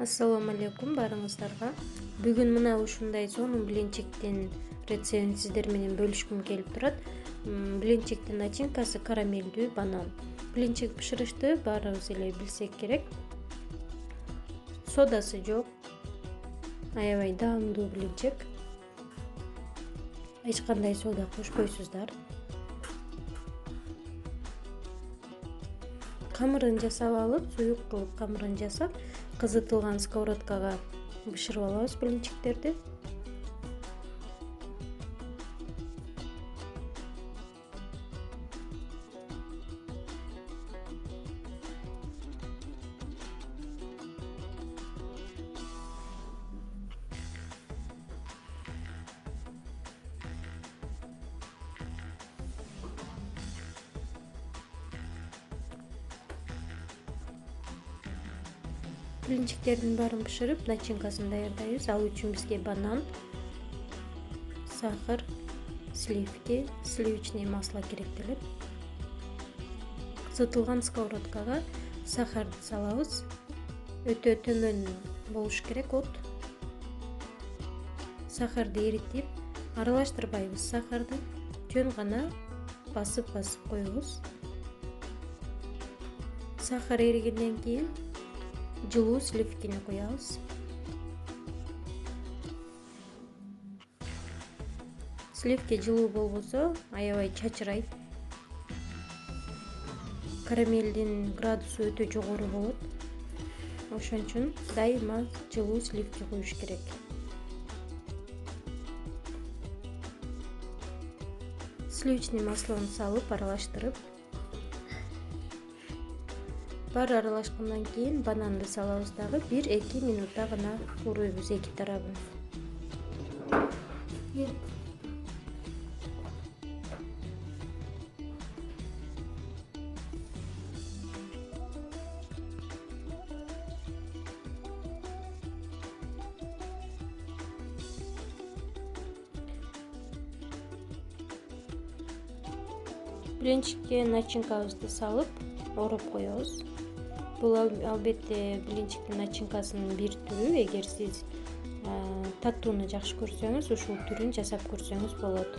Ассаламу алейкум барыңыздарга. Бүгүн мына ушундай сонун блинчиктин рецептин сиздер менен бөлүшкүм келип турат. Блинчиктин начинкасы карамелдүү банан. Блинчик бышырышты баарыбыз эле билсек керек. Содасы жок. Аябай даамдуу блинчик. Эч кандай сода кошпойсуздар. Камырын жасап алып, суюк кылып камырын жасап, кызытылган сковородкага бышырып алабыз блинчиктерди. Блинчиктердин баарын бышырып, начинкасын даярдайбыз. Ал үчүн бизге банан, сахар, сливки, сливочное масло керектелет. Кызытылган сковородкага сахарды салабыз. Өтө төмөн болуш керек от. Сахарды эритип, аралаштырбайбыз сахарды. Жөн гана басып коебуз. Сахар эригенден кийин жылуу сливкини куябыз. Сливки жылуу болбосо аябай чачырайт. Карамелдин градусу өтө жогору болот. Ошон үчүн дайыма жылуу сливки куюш керек. Сливочный маслону салып аралаштырып, баары аралашкандан кийин бананды салабыз дагы 1-2 минутта гана кууруйбуз эки тарабын. Блинчикке начинкабызды салып, ороп коебуз. Бул албетте блинчиктин начинкасынын бир түрү. Эгер сиз таттууну жакшы көрсөңүз, ушул түрүн жасап көрсөңүз болот.